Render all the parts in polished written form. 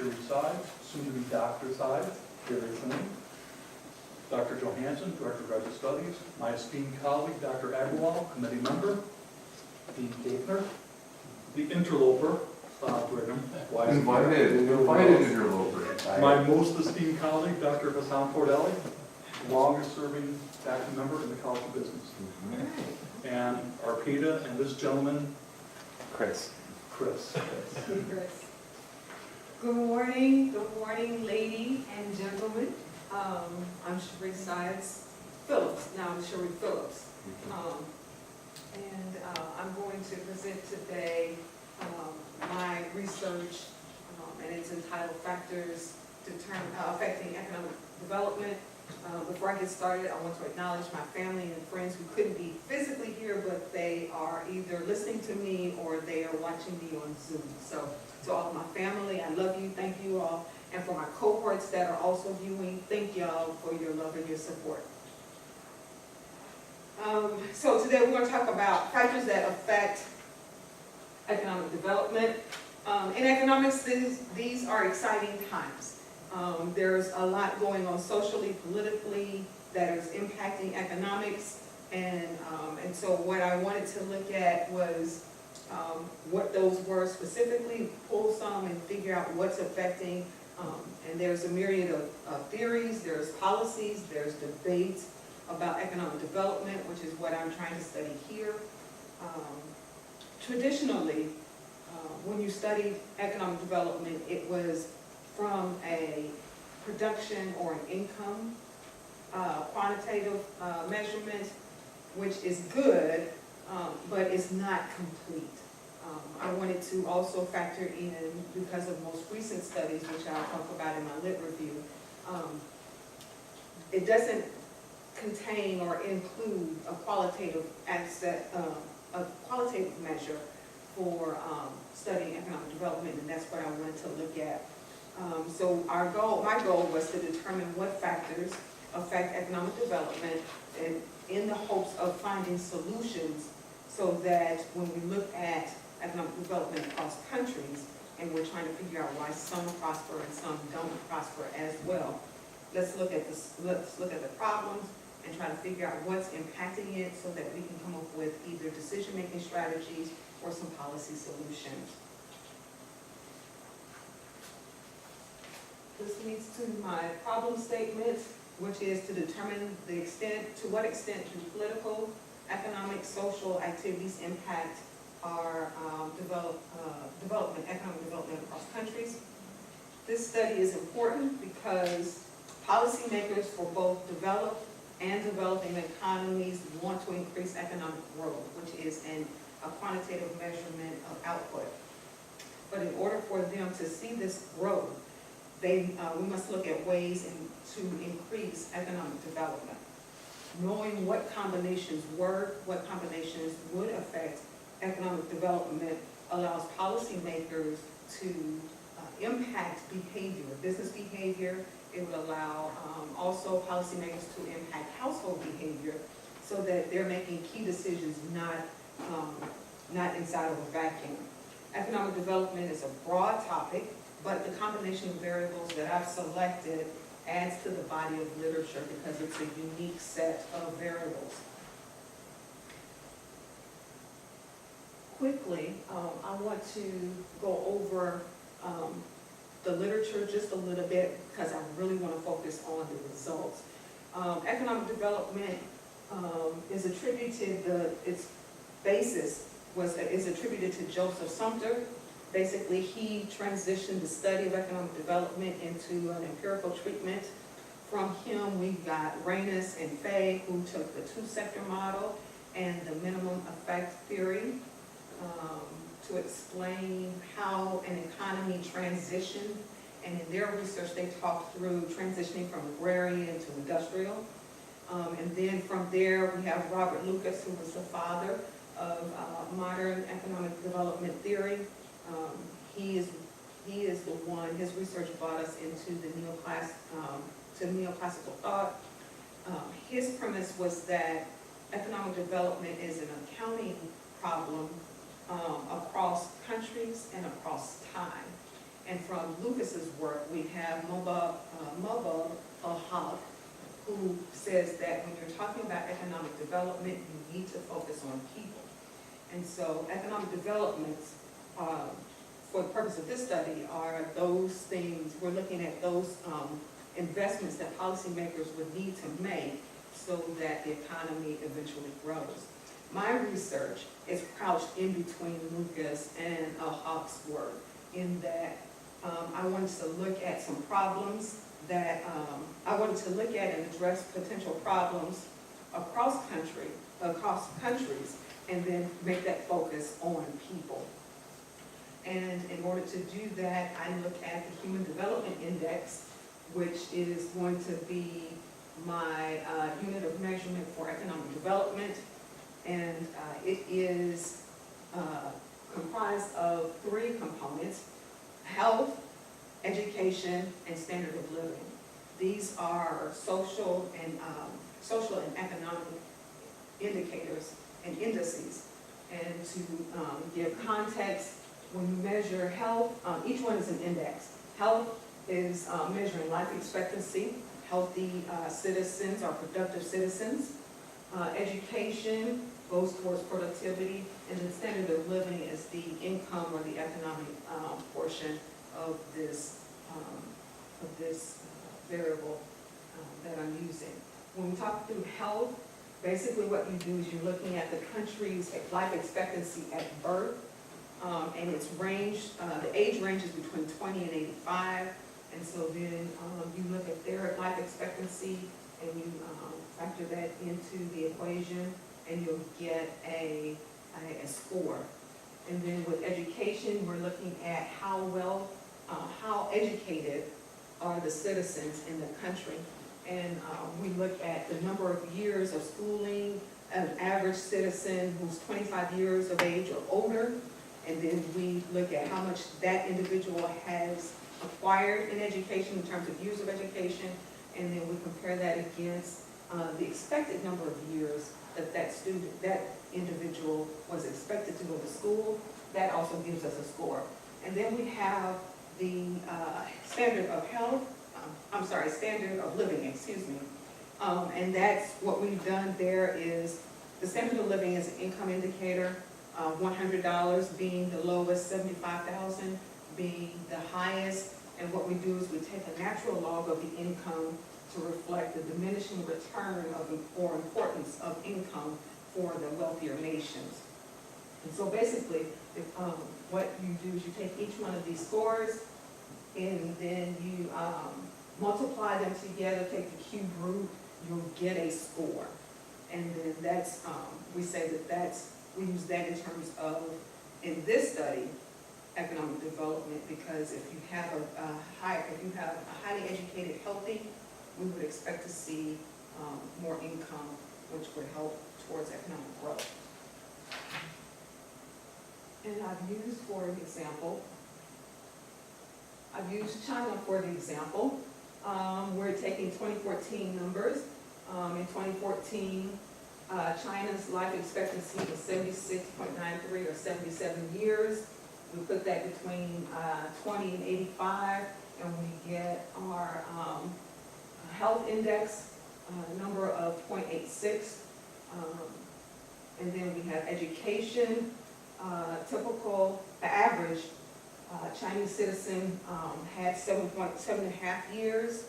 Cheri Sides, soon to be Dr. Sides, very soon. Dr. Johansson, Director of Graduate Studies, my esteemed colleague, Dr. Agrawal, committee member, Dean Gaitner, the interloper, Brigham. Invited interloper. My most esteemed colleague, Dr. Hassan Fordelli, longest serving faculty member in the College of Business. And Arpita and this gentleman, Chris. Chris. Good morning, ladies and gentlemen. I'm Cheri Sides Phillips. Now I'm Cheri Phillips. I'm going to present today my research, and it's entitled Factors Affecting Economic Development. Before I get started, I want to acknowledge my family and friends who couldn't be physically here, but they are either listening to me or they are watching me on Zoom. So to all of my family, I love you, thank you all. And for my cohorts that are also viewing, thank y'all for your love and your support. So today we're going to talk about factors that affect economic development. In economics, these are exciting times. There's a lot going on socially, politically, that is impacting economics. And so what I wanted to look at was what those were specifically, pull some and figure out what's affecting. And there's a myriad of theories, there's policies, there's debates about economic development, which is what I'm trying to study here. Traditionally, when you studied economic development, it was from a production or an income quantitative measurement, which is good, but it's not complete. I wanted to also factor in, because of most recent studies, which I'll talk about in my lit review, it doesn't contain or include a qualitative measure for studying economic development, and that's what I wanted to look at. So my goal was to determine what factors affect economic development, and in the hopes of finding solutions so that when we look at economic development across countries and we're trying to figure out why some prosper and some don't prosper as well, let's look at the problems and try to figure out what's impacting it so that we can come up with either decision-making strategies or some policy solutions. This leads to my problem statement, which is to determine to what extent do political, economic, social activities impact our economic development across countries. This study is important because policymakers for both developed and developing economies want to increase economic growth, which is a quantitative measurement of output. But in order for them to see this growth, we must look at ways to increase economic development. Knowing what combinations work, what combinations would affect economic development allows policymakers to impact behavior, business behavior. It would allow also policymakers to impact household behavior so that they're making key decisions not inside of a vacuum. Economic development is a broad topic, but the combination of variables that I've selected adds to the body of literature because it's a unique set of variables. Quickly, I want to go over the literature just a little bit because I really want to focus on the results. Economic development is attributed, its basis is attributed to Joseph Sumter. Basically, he transitioned the study of economic development into an empirical treatment. From him, we've got Reynes and Fay, who took the two-sector model and the minimum effect theory to explain how an economy transitioned. And in their research, they talked through transitioning from agrarian to industrial. And then from there, we have Robert Lucas, who was the father of modern economic development theory. He is the one, his research brought us into the neoclassical thought. His premise was that economic development is an accounting problem across countries and across time. And from Lucas's work, we have Mubah al-Haq, who says that when you're talking about economic development, you need to focus on people. And so economic development, for the purpose of this study, are those things, we're looking at those investments that policymakers would need to make so that the economy eventually grows. My research is crouched in between Lucas and al-Haq's work, in that I wanted to look at some problems that I wanted to look at and address potential problems across countries, and then make that focus on people. And in order to do that, I look at the Human Development Index, which is going to be my unit of measurement for economic development. And it is comprised of 3 components: health, education, and standard of living. These are social and economic indicators and indices. And to give context, when you measure health, each one is an index. Health is measuring life expectancy. Healthy citizens are productive citizens. Education goes towards productivity, and the standard of living is the income or the economic portion of this variable that I'm using. When we talk through health, basically what you do is you're looking at the country's life expectancy at birth, and its range, the age range is between 20 and 85, and so then you look at their life expectancy and you factor that into the equation, and you'll get a score. And then with education, we're looking at how educated are the citizens in the country. And we look at the number of years of schooling, an average citizen who's 25 years of age or older, and then we look at how much that individual has acquired in education in terms of years of education, and then we compare that against the expected number of years that individual was expected to go to school. That also gives us a score. And then we have the standard of living, excuse me. And that's what we've done there is the standard of living is an income indicator, $100 being the lowest, $75,000 being the highest. And what we do is we take a natural log of the income to reflect the diminishing return or importance of income for the wealthier nations. And so basically, what you do is you take each one of these scores and then you multiply them together, take the cube root, you'll get a score. And then that's, we say we use that in terms of, in this study, economic development, because if you have a highly educated, healthy, we would expect to see more income, which would help towards economic growth. And I've used China for the example. We're taking 2014 numbers. In 2014, China's life expectancy was 76.93 or 77 years. We put that between 20 and 85, and we get our health index number of 0.86. And then we have education. The average Chinese citizen had 7.5 years.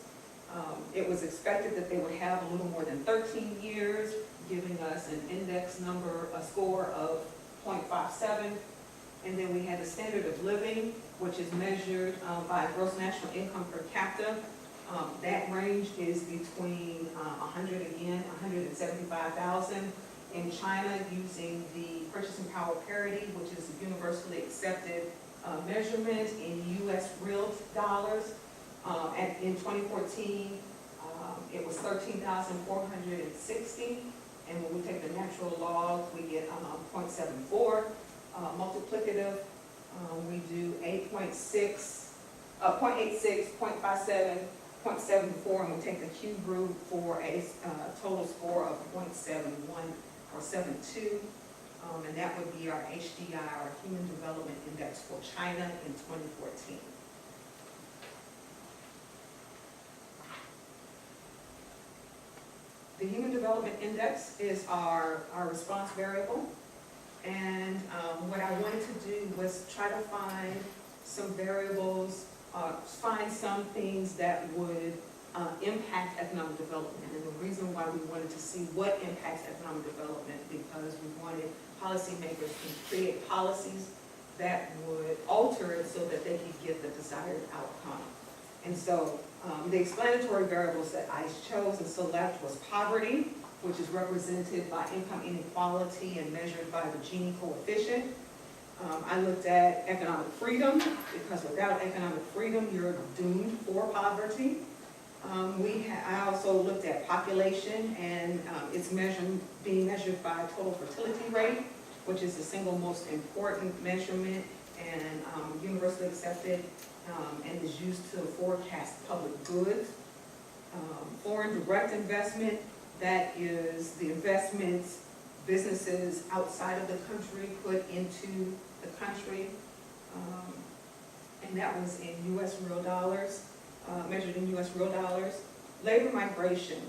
It was expected that they would have a little more than 13 years, giving us an index number, a score of 0.57. And then we had the standard of living, which is measured by gross national income per capita. That range is between 175,000 in China, using the purchasing power parity, which is a universally accepted measurement in U.S. real dollars. In 2014, it was 13,460, and when we take the natural log, we get 0.74. Multiplicative, we do 0.86, 0.57, 0.74, and we take the cube root for a total score of 0.71 or 72, and that would be our HDI, our Human Development Index for China in 2014. The Human Development Index is our response variable. And what I wanted to do was try to find some variables, find some things that would impact economic development. And the reason why we wanted to see what impacts economic development, because we wanted policymakers to create policies that would alter it so that they could get the desired outcome. And so the explanatory variables that I chose and select was poverty, which is represented by income inequality and measured by the Gini coefficient. I looked at economic freedom, because without economic freedom, you're doomed for poverty. I also looked at population, and it's being measured by total fertility rate, which is the single most important measurement and universally accepted and is used to forecast public goods. Foreign direct investment, that is the investments businesses outside of the country put into the country, and that was in U.S. real dollars, measured in U.S. real dollars. Labor migration,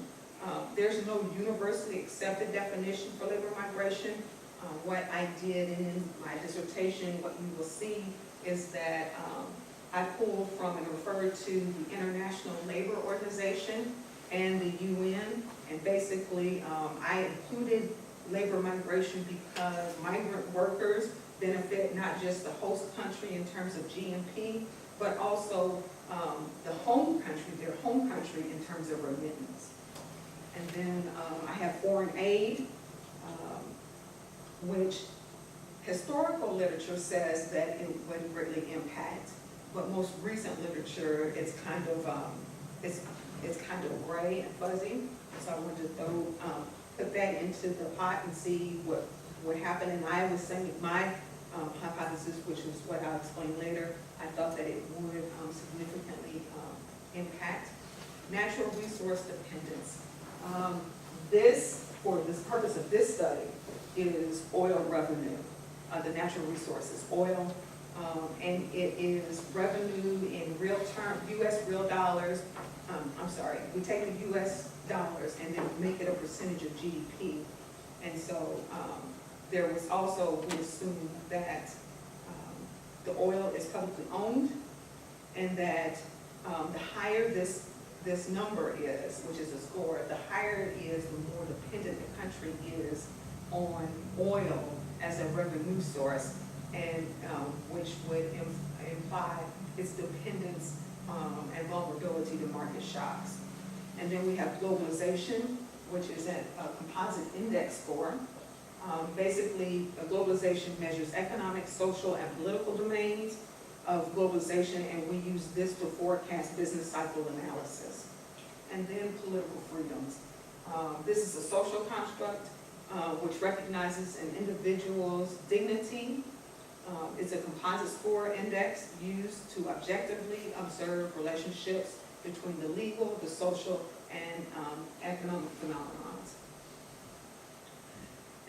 there's no universally accepted definition for labor migration. What I did in my dissertation, what you will see is that I pulled from and referred to the International Labor Organization and the UN, and basically I included labor migration because migrant workers benefit not just the host country in terms of GNP, but also the home country, their home country in terms of remittance. And then I have foreign aid, which historical literature says that it wouldn't greatly impact, but most recent literature, it's kind of gray and fuzzy. So I wanted to put that into the pot and see what would happen. And I was saying my hypothesis, which is what I'll explain later, I thought that it would significantly impact natural resource dependence. For this purpose of this study, is oil revenue, the natural resources, oil, and it is revenue in real term, U.S. real dollars. We take the U.S. dollars and then make it a percentage of GDP. And so there was also, we assumed that the oil is publicly owned, and that the higher this number is, which is a score, the higher it is, the more dependent the country is on oil as a revenue source, and which would imply its dependence and vulnerability to market shocks. And then we have globalization, which is a composite index score. Basically, globalization measures economic, social, and political domains of globalization, and we use this to forecast business cycle analysis. And then political freedoms. This is a social construct which recognizes an individual's dignity. It's a composite score index used to objectively observe relationships between the legal, the social, and economic phenomena.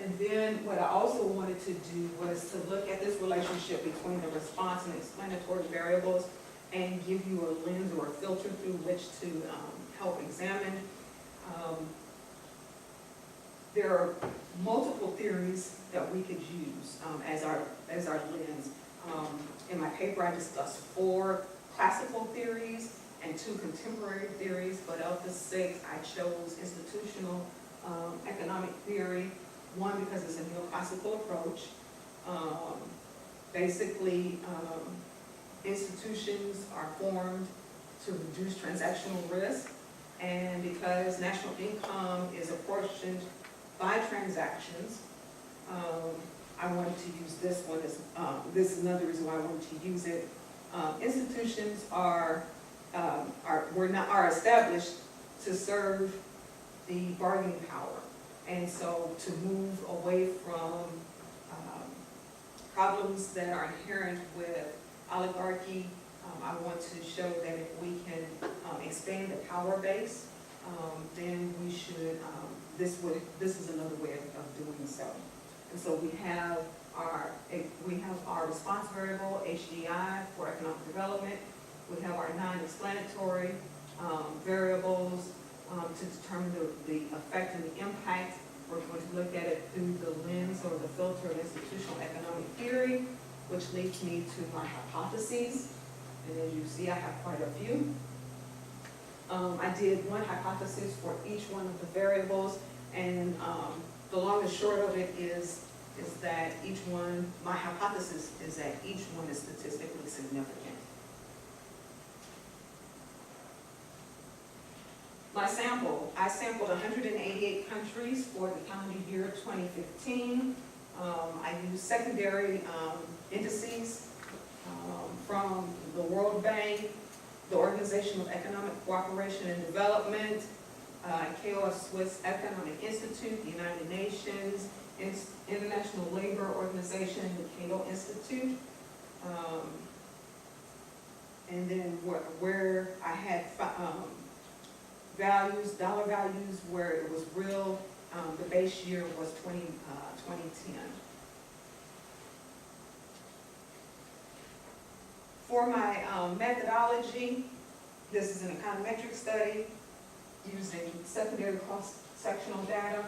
And then what I also wanted to do was to look at this relationship between the response and explanatory variables and give you a lens or a filter through which to help examine. There are multiple theories that we could use as our lens. In my paper, I discussed 4 classical theories and 2 contemporary theories, but of the 6, I chose institutional economic theory. One, because it's a neoclassical approach. Basically, institutions are formed to reduce transactional risk, and because national income is apportioned by transactions, I wanted to use this one as, this is another reason why I wanted to use it. Institutions are established to serve the bargaining power. And so to move away from problems that are inherent with oligarchy, I want to show that if we can expand the power base, then we should, this is another way of doing so. And so we have our response variable, HDI, for economic development. We have our non-explanatory variables, to determine the effect and the impact. We're going to look at it through the lens or the filter of institutional economic theory, which leads me to my hypotheses. And as you see, I have quite a few. I did one hypothesis for each one of the variables, and the long and short of it is that each one, my hypothesis is that each one is statistically significant. My sample, I sampled 188 countries for the calendar year 2015. I used secondary indices from the World Bank, the Organization of Economic Cooperation and Development, KOF Swiss Economic Institute, the United Nations, International Labor Organization, the Cato Institute, and then where I had values, dollar values, where it was real, the base year was 2010. For my methodology, this is an econometric study using secondary cross-sectional data.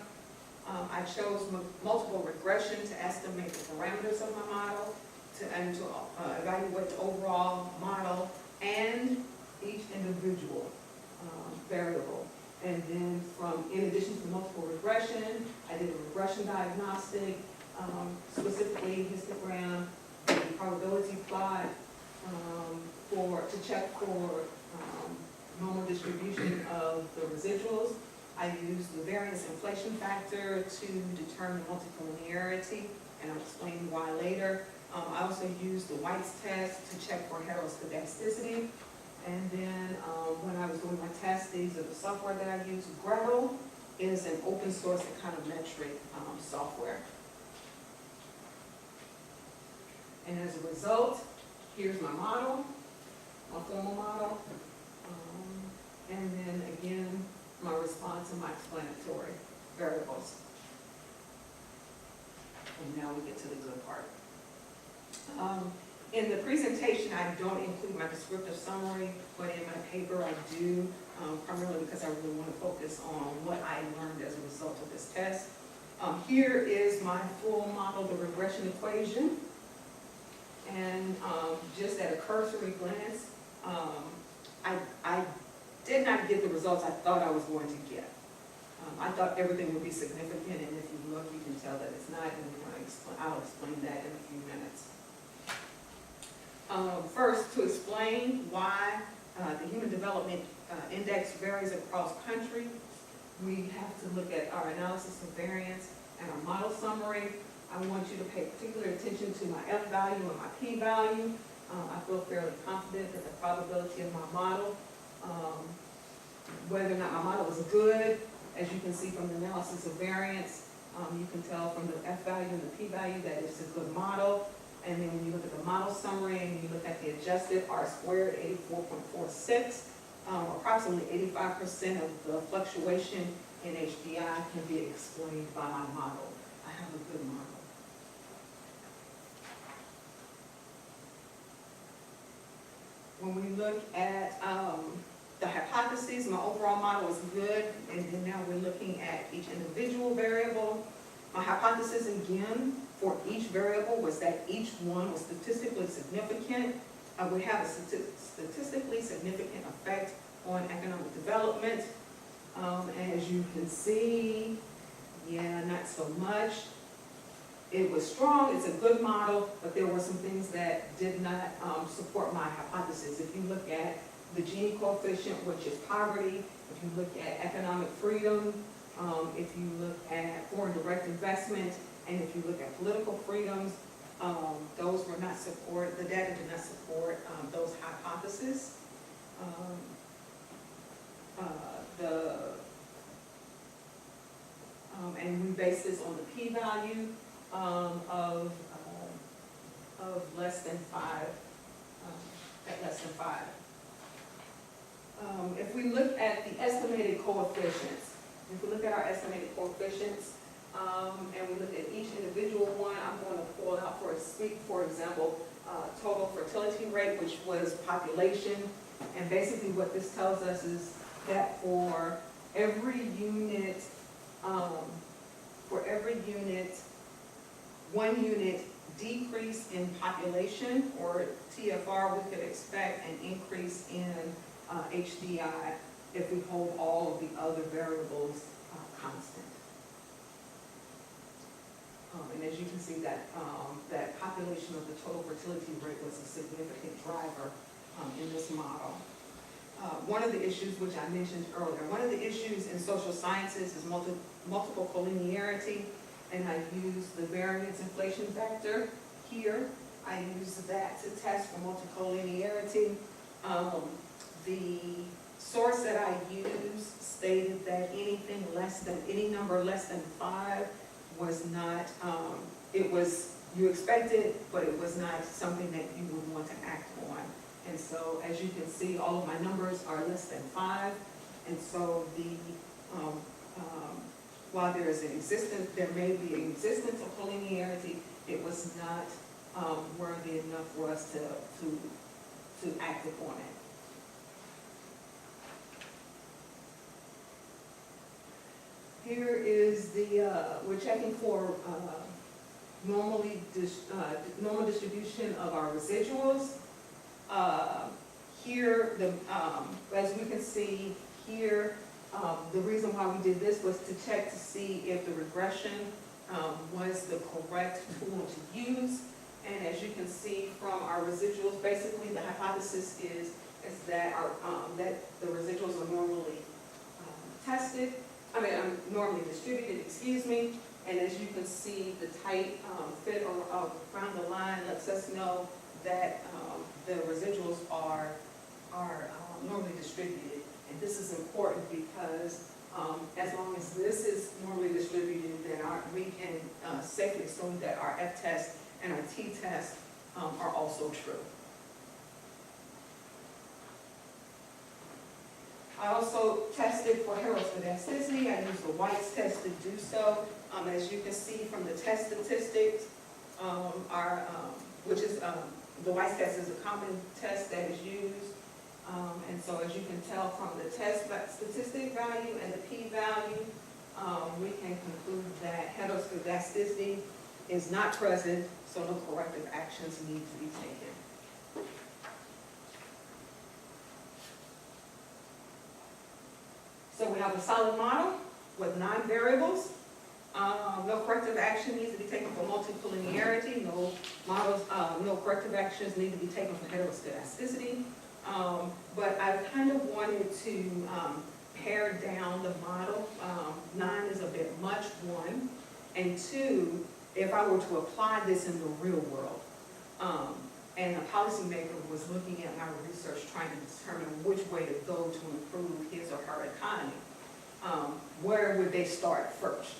I chose multiple regression to estimate the parameters of my model and to evaluate the overall model and each individual variable. And then in addition to multiple regression, I did a regression diagnostic, specifically histogram, the probability plot, to check for normal distribution of the residuals. I used the variance inflation factor to determine multicollinearity, and I'll explain why later. I also used the White's test to check for heteroscedasticity. And then when I was doing my test, these are the software that I used. Gretel is an open source econometric software. And as a result, here's my model, my formal model. And then again, my response and my explanatory variables. And now we get to the good part. In the presentation, I don't include my descriptive summary, but in my paper I do, primarily because I really want to focus on what I learned as a result of this test. Here is my full model, the regression equation. And just at a cursory glance, I did not get the results I thought I was going to get. I thought everything would be significant, and if you look, you can tell that it's not, and I'll explain that in a few minutes. First, to explain why the Human Development Index varies across country, we have to look at our analysis of variance and our model summary. I want you to pay particular attention to my F value and my P value. I feel fairly confident that the probability of my model, whether or not my model is good, as you can see from the analysis of variance, you can tell from the F value and the P value that it's a good model. And then when you look at the model summary and you look at the adjusted R squared, 84.46, approximately 85% of the fluctuation in HDI can be explained by my model. I have a good model. When we look at the hypotheses, my overall model is good, and then now we're looking at each individual variable. My hypothesis, again, for each variable was that each one was statistically significant, would have a statistically significant effect on economic development. As you can see, yeah, not so much. It was strong, it's a good model, but there were some things that did not support my hypothesis. If you look at the Gini coefficient, which is poverty, if you look at economic freedom, if you look at foreign direct investment, and if you look at political freedoms, those were not support, the data did not support those hypotheses. And we base this on the p-value of less than 5, at less than 5. If we look at the estimated coefficients, if we look at our estimated coefficients, and we look at each individual one, I'm going to pull out for example, total fertility rate, which was population. And basically what this tells us is that for every unit, for every unit, 1 unit decrease in population, or TFR, we could expect an increase in HDI if we hold all of the other variables constant. And as you can see, that that population of the total fertility rate was a significant driver in this model. One of the issues, which I mentioned earlier, one of the issues in social sciences is multiple collinearity, and I use the variance inflation factor here. I use that to test for multicollinearity. The source that I used stated that any number less than 5 was not, you expected, but it was not something that you would want to act on. And so, as you can see, all of my numbers are less than 5, and so while there may be an existence of collinearity, it was not worthy enough for us to act upon it. Here is we're checking for normal distribution of our residuals. Here, as we can see here, the reason why we did this was to check to see if the regression was the correct tool to use. And as you can see from our residuals, basically the hypothesis is that that the residuals are normally normally distributed, and as you can see, the tight fit around the line lets us know that the residuals are normally distributed. And this is important because as long as this is normally distributed, then we can safely assume that our F-test and our T-test are also true. I also tested for heteroscedasticity. I used the White's test to do so. As you can see from the test statistics, the White's test is a common test that is used. And so as you can tell from the test statistic value and the p-value, we can conclude that heteroscedasticity is not present, so no corrective actions need to be taken. So we have a solid model with 9 variables. No corrective action needs to be taken for multicollinearity. No corrective actions need to be taken for heteroscedasticity. But I kind of wanted to pare down the model. 9 is a bit much, 1. And 2, if I were to apply this in the real world, and a policymaker was looking at my research trying to determine which way to go to improve his or her economy, where would they start first?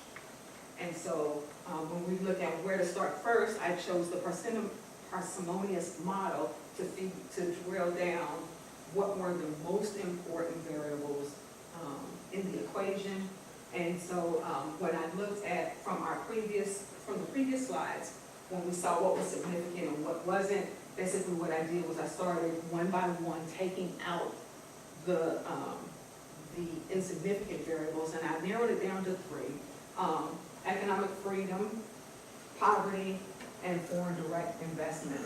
And so when we look at where to start first, I chose the parsimonious model to drill down what were the most important variables in the equation. And so when I looked at from the previous slides, when we saw what was significant and what wasn't, basically what I did was I started one by one taking out the insignificant variables, and I narrowed it down to 3. Economic freedom, poverty, and foreign direct investment.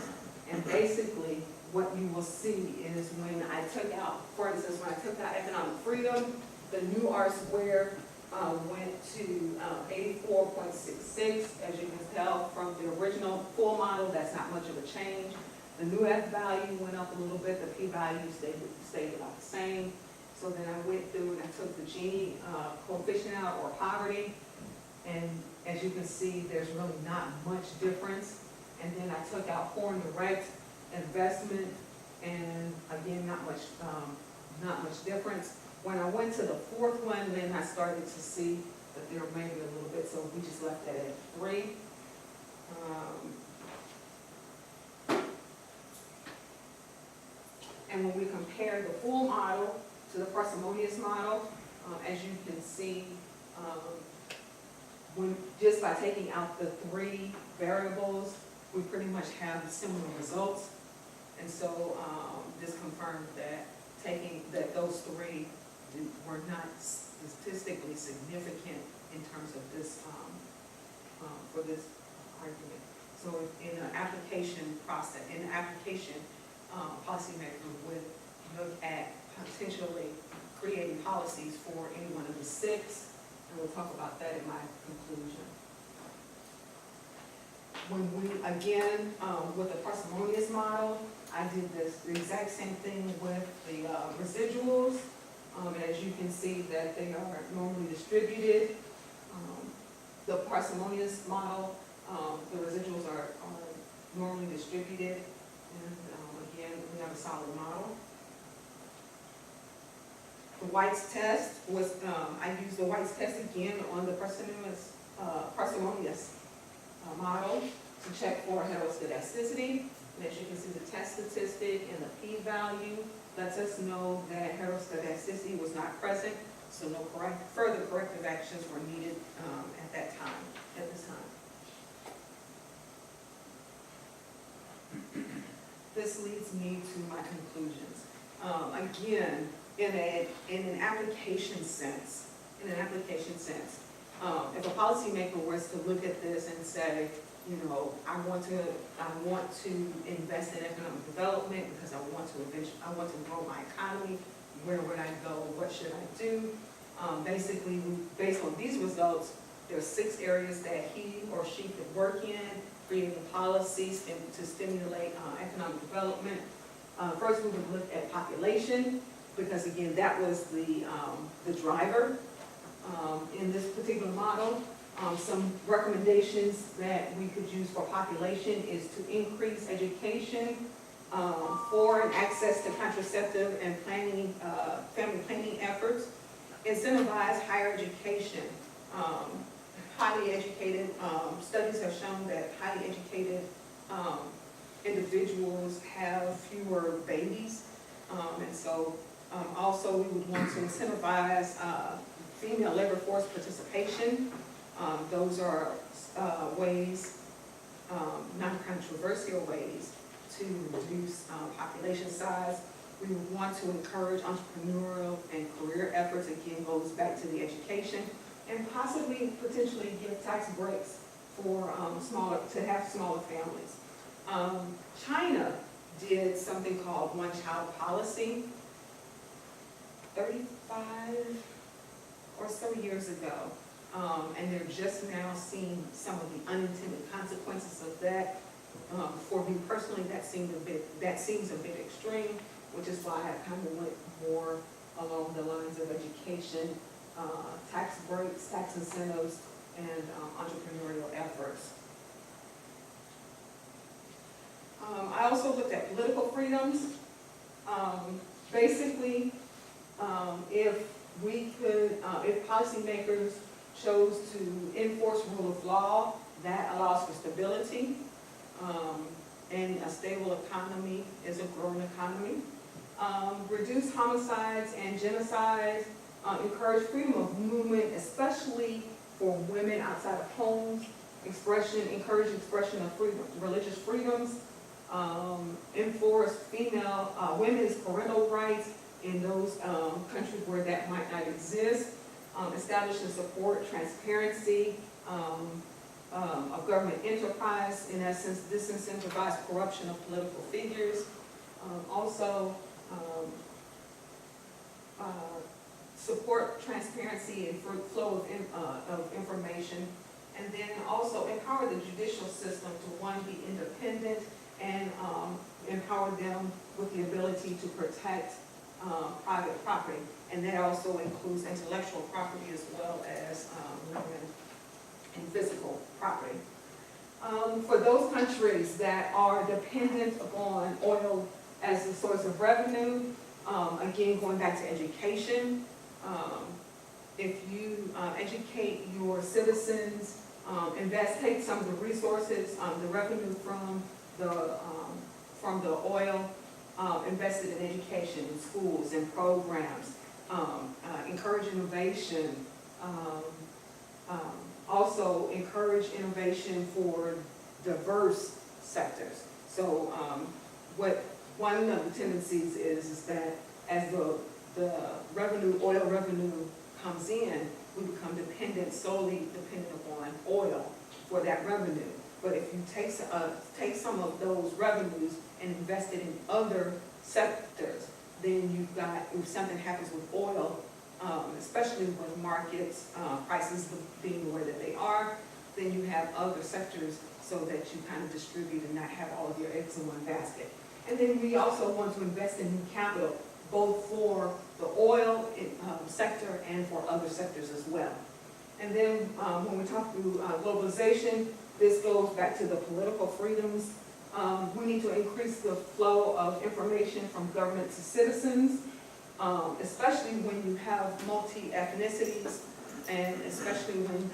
And basically what you will see is when I took out, for instance, when I took out economic freedom, the new R-squared went to 84.66. As you can tell from the original full model, that's not much of a change. The new F value went up a little bit, the P value stayed about the same. So then I went through and I took the Gini coefficient out, or poverty, and as you can see, there's really not much difference. And then I took out foreign direct investment, and again, not much difference. When I went to the 4th one, then I started to see that there may be a little bit, so we just left that at 3. And when we compare the full model to the parsimonious model, as you can see, just by taking out the 3 variables, we pretty much have similar results. And so this confirmed that those 3 were not statistically significant in terms of this, for this argument. So in an application process, policymakers would look at potentially creating policies for any one of the six, and we'll talk about that in my conclusion. When we, again, with the parsimonious model, I did the exact same thing with the residuals. As you can see that they are normally distributed. The parsimonious model, the residuals are normally distributed, and again, we have a solid model. The White's test was, I used the White's test again on the parsimonious model to check for heteroscedasticity. And as you can see, the test statistic and the p-value lets us know that heteroscedasticity was not present, so no further corrective actions were needed at this time. This leads me to my conclusions. Again, in an application sense, if a policymaker was to look at this and say, you know, I want to invest in economic development because I want to grow my economy. Where would I go? What should I do? Basically, based on these results, there are 6 areas that he or she could work in, creating policies to stimulate economic development. First, we would look at population, because again, that was the driver in this particular model. Some recommendations that we could use for population is to increase education for and access to contraceptive and planning, family planning efforts, incentivize higher education. Highly educated, studies have shown that highly educated individuals have fewer babies, and so also we would want to incentivize female labor force participation. Those are ways, non-controversial ways to reduce population size. We would want to encourage entrepreneurial and career efforts, again goes back to the education, and possibly potentially give tax breaks for smaller families. China did something called one-child policy 35 or so years ago. And they're just now seeing some of the unintended consequences of that. For me personally, that seems a bit extreme, which is why I kind of went more along the lines of education, tax breaks, tax incentives, and entrepreneurial efforts. I also looked at political freedoms. Basically, if policymakers chose to enforce rule of law, that allows for stability, and a stable economy is a growing economy. Reduce homicides and genocides, encourage freedom of movement, especially for women outside of homes, encourage expression of religious freedoms, enforce women's parental rights in those countries where that might not exist, establish and support transparency of government enterprise, in essence, disincentivize corruption of political figures, also support transparency and flow of information, and then also empower the judicial system to, one, be independent, and empower them with the ability to protect private property. And that also includes intellectual property as well as women and physical property. For those countries that are dependent upon oil as a source of revenue, again, going back to education, if you educate your citizens, take some of the resources, the revenue from the oil, invested in education, in schools, in programs, encourage innovation, also encourage innovation for diverse sectors. So one of the tendencies is that as the the revenue, oil revenue comes in, we become solely dependent upon oil for that revenue. But if you take some of those revenues and invest it in other sectors, then you've got, if something happens with oil, especially with markets, prices being the way that they are, then you have other sectors so that you kind of distribute and not have all of your eggs in one basket. And then we also want to invest in new capital, both for the oil sector and for other sectors as well. And then when we talk through globalization, this goes back to the political freedoms. We need to increase the flow of information from government to citizens, especially when you have multi-ethnicities, and especially when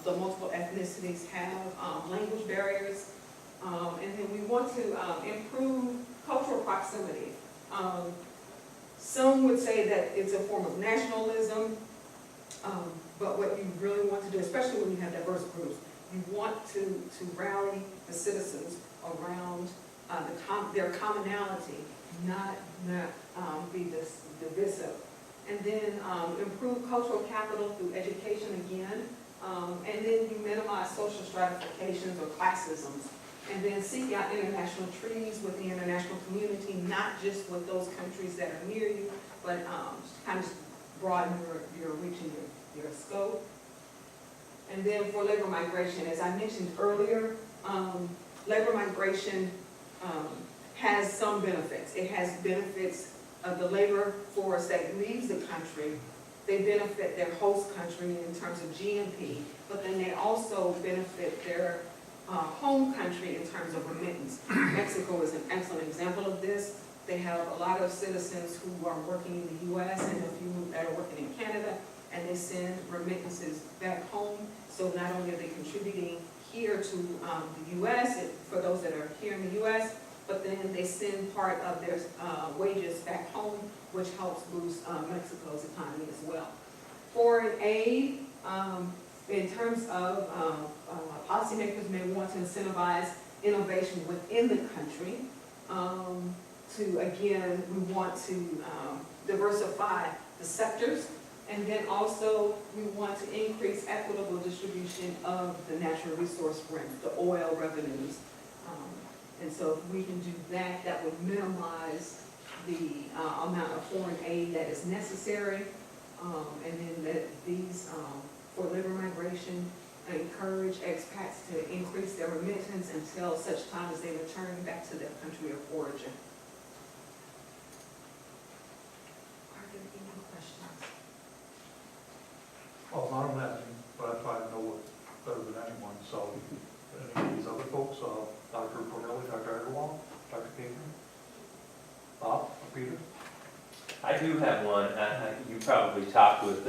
the multiple ethnicities have language barriers. And then we want to improve cultural proximity. Some would say that it's a form of nationalism, but what you really want to do, especially when you have diverse groups, you want to rally the citizens around their commonality, not be divisive. And then improve cultural capital through education again, and then you minimize social stratifications or classisms. And then seek out international treaties with the international community, not just with those countries that are near you, but kind of broaden your reach and your scope. And then for labor migration, as I mentioned earlier, labor migration has some benefits. It has benefits of the labor force that leaves the country. They benefit their host country in terms of GNP, but then they also benefit their home country in terms of remittance. Mexico is an excellent example of this. They have a lot of citizens who are working in the U.S. and a few that are working in Canada, and they send remittances back home. So not only are they contributing here to the U.S., for those that are here in the U.S., but then they send part of their wages back home, which helps boost Mexico's economy as well. Foreign aid, in terms of policymakers may want to incentivize innovation within the country. Again, we want to diversify the sectors, and then also we want to increase equitable distribution of the natural resource rent, the oil revenues. And so if we can do that, that would minimize the amount of foreign aid that is necessary, and then that these for labor migration, encourage expats to increase their remittance until such time as they return back to their country of origin. Are there any questions? Well, not imagine, but I try to know it better than anyone, so any of these other folks, Dr. Corneli, Dr. Agarwal, Dr. Kagan, Bob, or Peter? I do have one. You probably talked with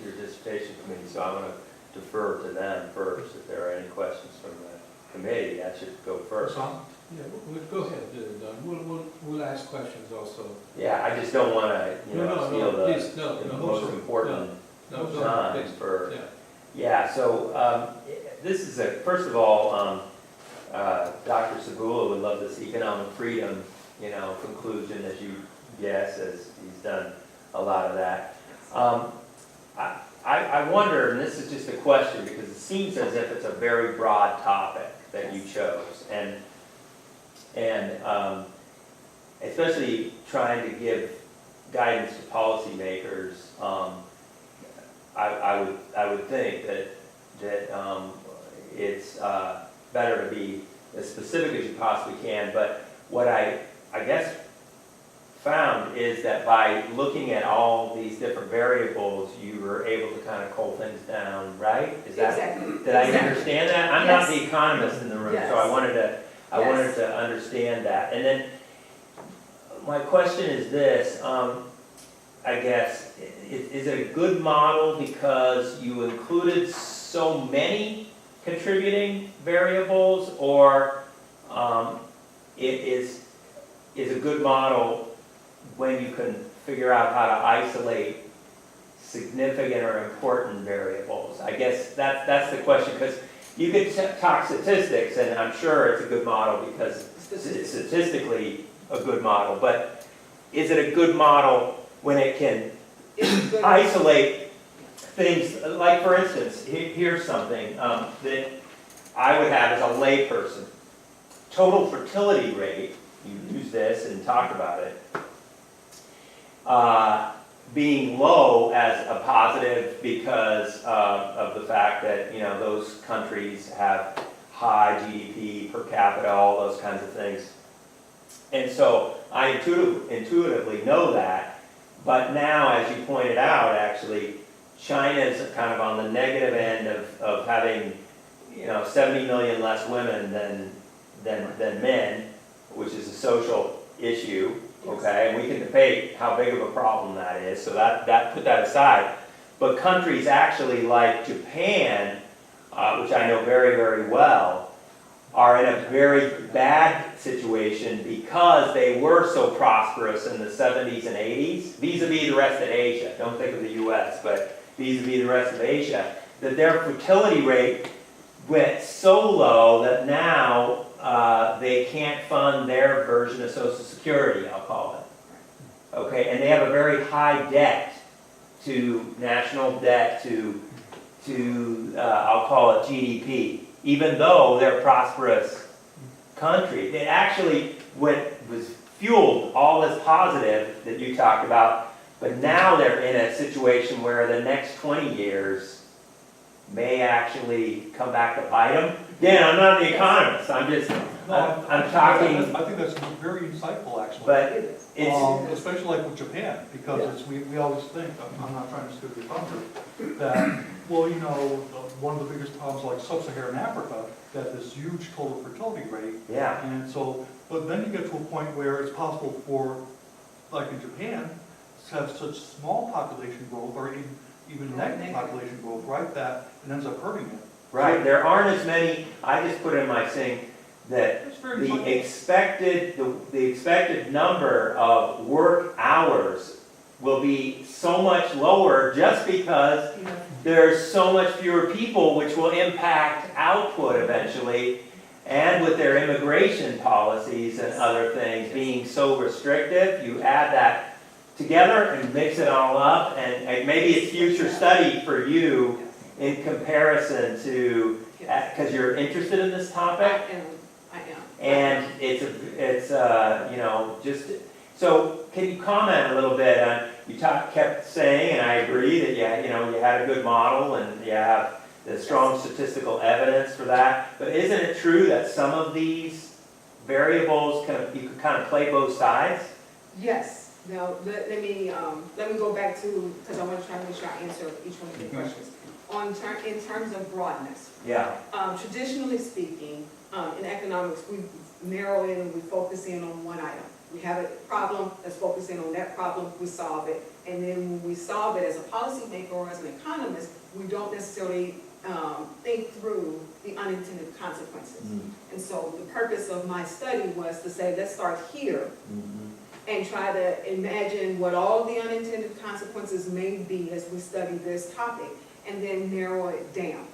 your dissertation committee, so I want to defer to them first. If there are any questions from the committee, that should go first. Yeah, go ahead, Don. We'll ask questions also. Yeah, I just don't want to, steal please, the most important No, time please. for. Yeah. Yeah, so this is first of all, Dr. Segula would love this economic freedom, conclusion, as you guess, as he's done a lot of that. I wonder, and this is just a question because it seems as if it's a very broad topic that you chose, and especially trying to give guidance to policymakers. I would think that it's better to be as specific as you possibly can. But what I guess found is that by looking at all these different variables, you were able to kind of cull things down, right? Is that, exactly. Did I understand that? I'm not the economist in the room, Yes. so I wanted to understand that. And then my question is this, I guess, is it a good model because you included so many contributing variables, or it is a good model when you can figure out how to isolate significant or important variables? I guess that's the question, because you could talk statistics, and I'm sure it's a good model because it's statistically a good model, but is it a good model when it can It's good. isolate things, like for instance, here's something that I would have as a layperson. Total fertility rate, you use this and talk about it, being low as a positive because of the fact that, you know, those countries have high GDP per capita, all those kinds of things. And so I intuitively know that, but now, as you pointed out, actually, China's kind of on the negative end of having, you know, 70 million less women than men, which is a social issue, okay? And we can debate how big of a problem that is, so that put that aside. But countries actually like Japan, which I know very, very well, are in a very bad situation because they were so prosperous in the 70s and 80s, vis-a-vis the rest of Asia. Don't think of the US, but vis-a-vis the rest of Asia, that their fertility rate went so low that now they can't fund their version of Social Security, I'll call it. Okay, and they have a very high debt to, national debt to I'll call it GDP, even though they're a prosperous country. It actually was fueled all this positive that you talked about, but now they're in a situation where the next 20 years may actually come back to bite them. Again, I'm not an economist, I'm talking, I think that's very insightful, actually. but it's, Especially like with Japan, because we always think, I'm not trying to steal your thunder, that, well, you know, one of the biggest problems like sub-Saharan Africa, that this huge total fertility rate. yeah, And so, but then you get to a point where it's possible for, like in Japan, to have such small population growth, or even negative population growth, right, that it ends up hurting it. right, there aren't as many, I just put in my thing that It's very insightful. the expected number of work hours will be so much lower just because there's so much fewer people, which will impact output eventually. And with their immigration policies and other things being so restrictive, you add that together and mix it all up, and maybe it's future study for you in comparison to, because you're interested in this topic. I am. And it's you know, just, so can you comment a little bit on, you kept saying, and I agree, that you had a good model and you have the strong statistical evidence for that, but isn't it true that some of these variables, you could kind of play both sides? Yes. Now, let me go back to, because I want to try to make sure I answer each one of your questions. In terms of broadness, Yeah. traditionally speaking, in economics, we narrow in and we focus in on one item. We have a problem, let's focus in on that problem, we solve it. And then when we solve it as a policymaker or as an economist, we don't necessarily think through the unintended consequences. And so the purpose of my study was to say, let's start here and try to imagine what all the unintended consequences may be as we study this topic, and then narrow it down.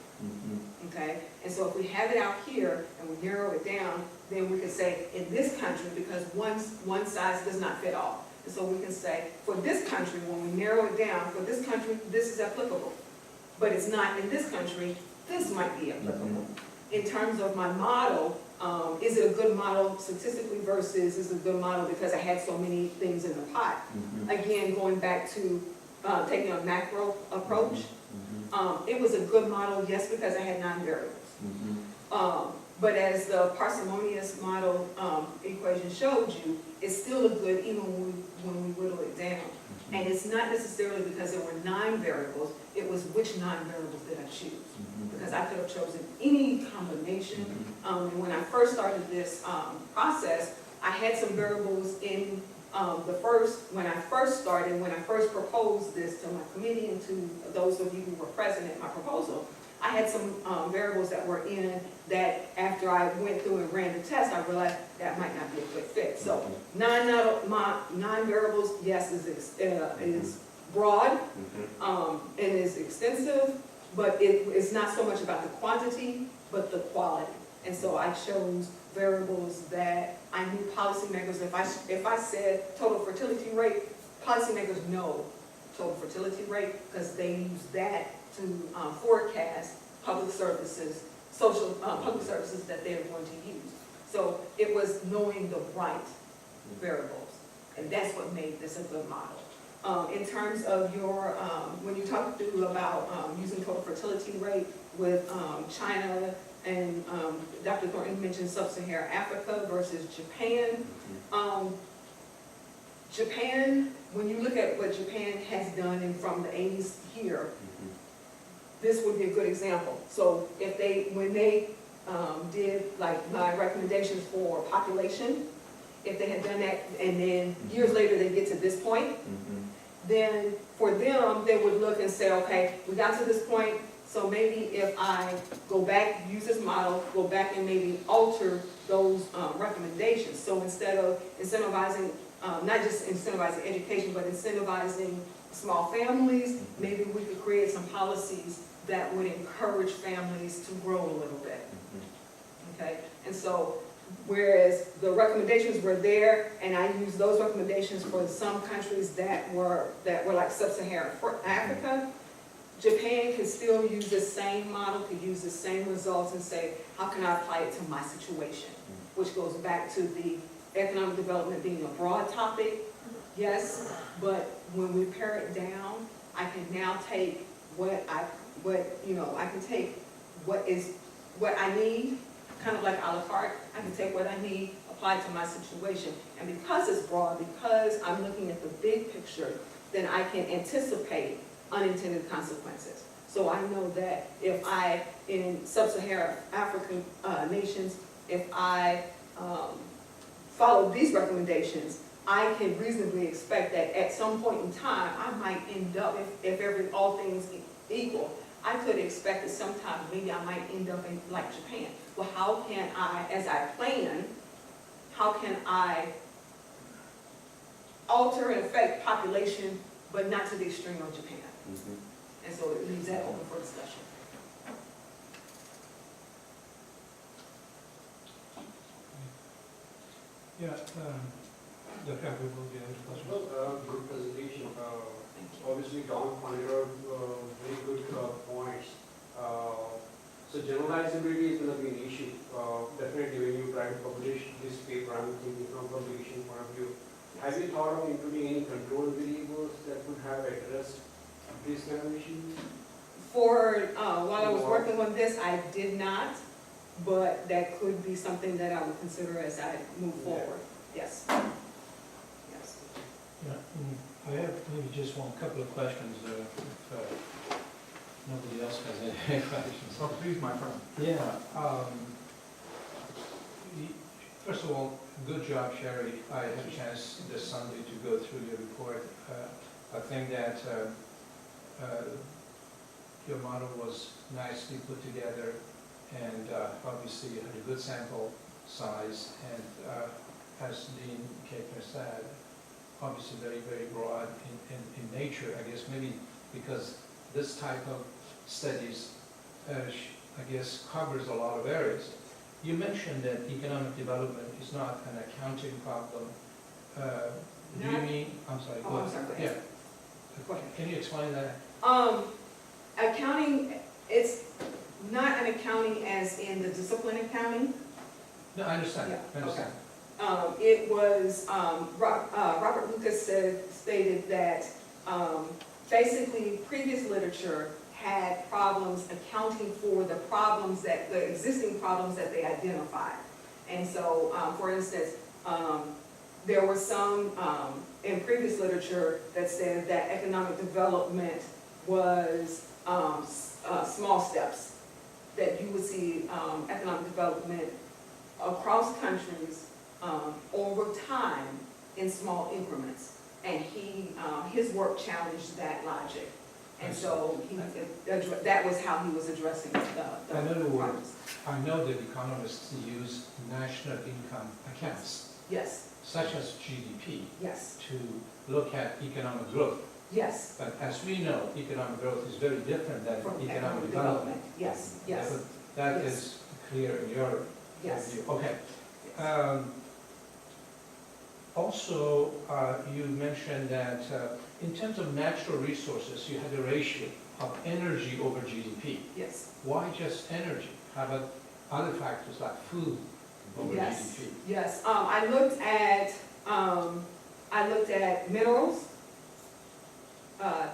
Okay? And so if we have it out here and we narrow it down, then we can say in this country, because one size does not fit all. And so we can say, for this country, when we narrow it down, for this country, this is applicable. But it's not in this country, this might be applicable. In terms of my model, is it a good model statistically versus is it a good model because I had so many things in the pot? Again, going back to taking a macro approach, it was a good model, yes, because I had 9 variables. But as the parsimonious model equation showed you, it's still a good even when we whittle it down. And it's not necessarily because there were 9 variables, it was which 9 variables did I choose? Because I could have chosen any combination. And when I first started this process, I had some variables in when I first proposed this to my committee and to those of you who were present at my proposal, I had some variables that were in that after I went through and ran the test, I realized that might not be a good fit. So 9 variables, yes, is broad and is extensive, but it is not so much about the quantity, but the quality. And so I chose variables that I knew policymakers, if I said total fertility rate, policymakers know total fertility rate because they use that to forecast public services, public services that they're going to use. So it was knowing the right variables, and that's what made this a good model. In terms of your, when you talked through about using total fertility rate with China and Dr. Thornton mentioned sub-Saharan Africa versus Japan. Japan, when you look at what Japan has done and from the 80s here, this would be a good example. So if they, when they did like my recommendations for population, if they had done that and then years later they get to this point, then for them, they would look and say, okay, we got to this point, so maybe if I go back, use this model, go back and maybe alter those recommendations. So instead of incentivizing, not just incentivizing education, but incentivizing small families, maybe we could create some policies that would encourage families to grow a little bit. Okay, and so whereas the recommendations were there, and I used those recommendations for some countries that were like sub-Saharan Africa, Japan can still use the same model, could use the same results and say, how can I apply it to my situation? Which goes back to the economic development being a broad topic, yes, but when we pare it down, I can now take I can take what I need, kind of like a la carte. I can take what I need, apply it to my situation. And because it's broad, because I'm looking at the big picture, then I can anticipate unintended consequences. So I know that if I, in sub-Saharan African nations, if I follow these recommendations, I can reasonably expect that at some point in time, I might end up, if all things equal, I could expect that sometime maybe I might end up in like Japan. Well, how can I, as I plan, how can I alter and affect population, but not to the extreme of Japan? And so it leaves that open for discussion. Yeah, Dr. Abu, do you have a question? Well, good presentation. Thank you. Obviously, Don pointed out very good points. So generalizability is going to be an issue. Definitely when you try to publish this paper, I'm thinking from publication point of view. Have you thought of including any control variables that would have addressed these kind of issues? While I was working on this, I did not, but that could be something that I would consider as I move forward. Yes. Yes. Yeah, I have maybe just one couple of questions, if nobody else has any questions. Oh, please, my friend. Yeah, first of all, good job, Cheri. I had a chance this Sunday to go through your report. I think that your model was nicely put together, and obviously you had a good sample size, and as Dean Kaker said, obviously very, very broad in nature, I guess maybe because this type of studies, I guess, covers a lot of areas. You mentioned that economic development is not an accounting problem. Do you mean, I'm sorry, go I'm ahead. sorry. Yeah. Go ahead. Can you explain that? Accounting, it's not an accounting as in the discipline accounting. No, I understand, Yeah, I understand. It was, Robert Lucas stated that basically previous literature had problems accounting for the problems the existing problems that they identified. And so, for instance, there were some in previous literature that said that economic development was small steps, that you would see economic development across countries over time in small increments. And his work challenged that logic. And so that was how he was addressing the In other words, problems. I know that economists use national income accounts, Yes, such as GDP, yes, to look at economic growth. yes. But as we know, economic growth is very different than From economic development. Yes, yes, But that Yes. is clear in your yes. view. Okay. Also, you mentioned that in terms of natural resources, you had a ratio of energy over GDP. Yes, Why just energy? How about other factors like food over yes, GDP? yes. I looked at minerals,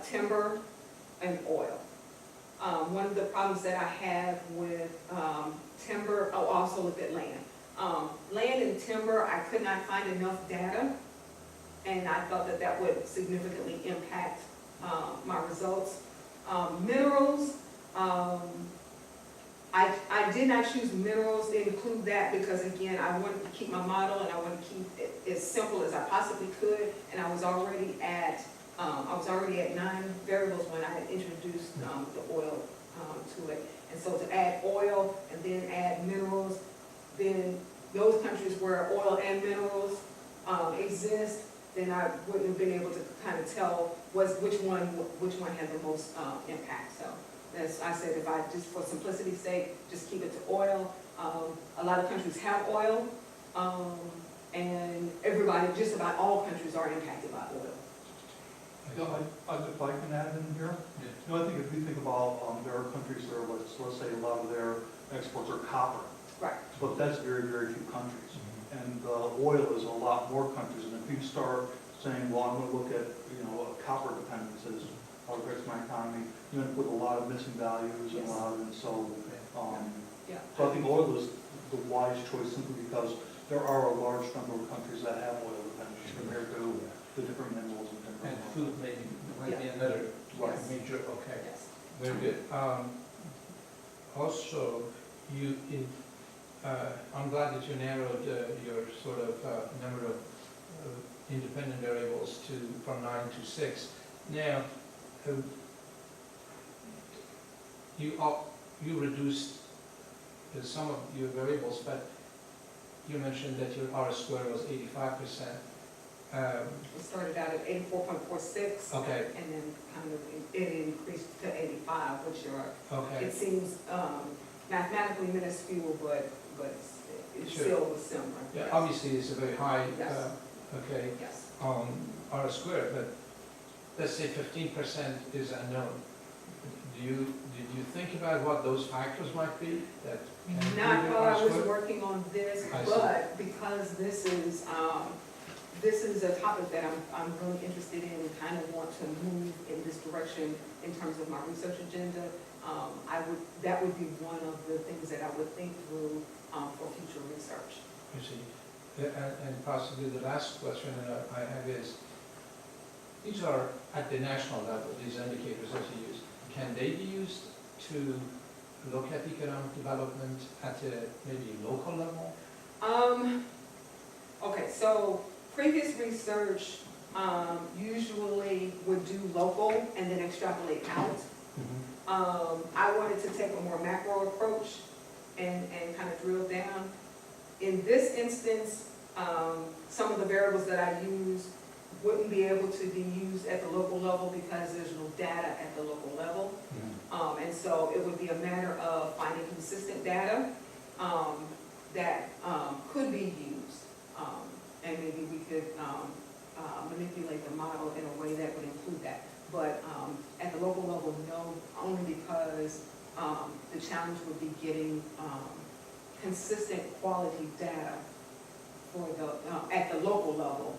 timber, and oil. One of the problems that I have with timber, also looked at land. Land and timber, I could not find enough data, and I thought that that would significantly impact my results. Minerals, I did not choose minerals to include that because, again, I wanted to keep my model and I wanted to keep it as simple as I possibly could, and I was already at 9 variables when I had introduced the oil to it. And so to add oil and then add minerals, then those countries where oil and minerals exist, then I wouldn't have been able to kind of tell which one had the most impact. So as I said, if I just, for simplicity's sake, just keep it to oil. A lot of countries have oil, and everybody, just about all countries are impacted by oil. If I can add in here, you know, I think if you think about, there are countries that are, let's say a lot of their exports are copper, Right. but that's very, very few countries. And oil is a lot more countries, and if you start saying, well, I'm gonna look at, you know, copper dependence as how it affects my economy, you end up with a lot of missing values and a lot of, and so, Yeah. so I think oil is the wise choice simply because there are a large number of countries that have oil dependence compared to the different minerals and timber. And food maybe, might be another Right. major, okay. Yes. Very good. Also, I'm glad that you narrowed your sort of number of independent variables from 9 to 6. Now, you reduced some of your variables, but you mentioned that your R square was 85%. It started out at 84.46. Okay. And then kind of it increased to 85, which Okay. it seems mathematically minuscule, but it Sure. still was similar. Yeah, Yes. obviously it's a very high, Yes. okay, Yes. R squared, but let's say 15% is unknown. Did you think about what those factors might be that can improve Not your while R I was squared? working on this, I see. but because this is a topic that I'm really interested in and kind of want to move in this direction in terms of my research agenda, that would be one of the things that I would think through for future research. You see, and possibly the last question that I have is, these are at the national level, these indicators that you use. Can they be used to look at economic development at a maybe local level? Okay, so previous research usually would do local and then extrapolate out. I wanted to take a more macro approach and kind of drill down. In this instance, some of the variables that I use wouldn't be able to be used at the local level because there's no data at the local level. And so it would be a matter of finding consistent data that could be used. And maybe we could manipulate the model in a way that would include that. But at the local level, no, only because the challenge would be getting consistent quality data for at the local level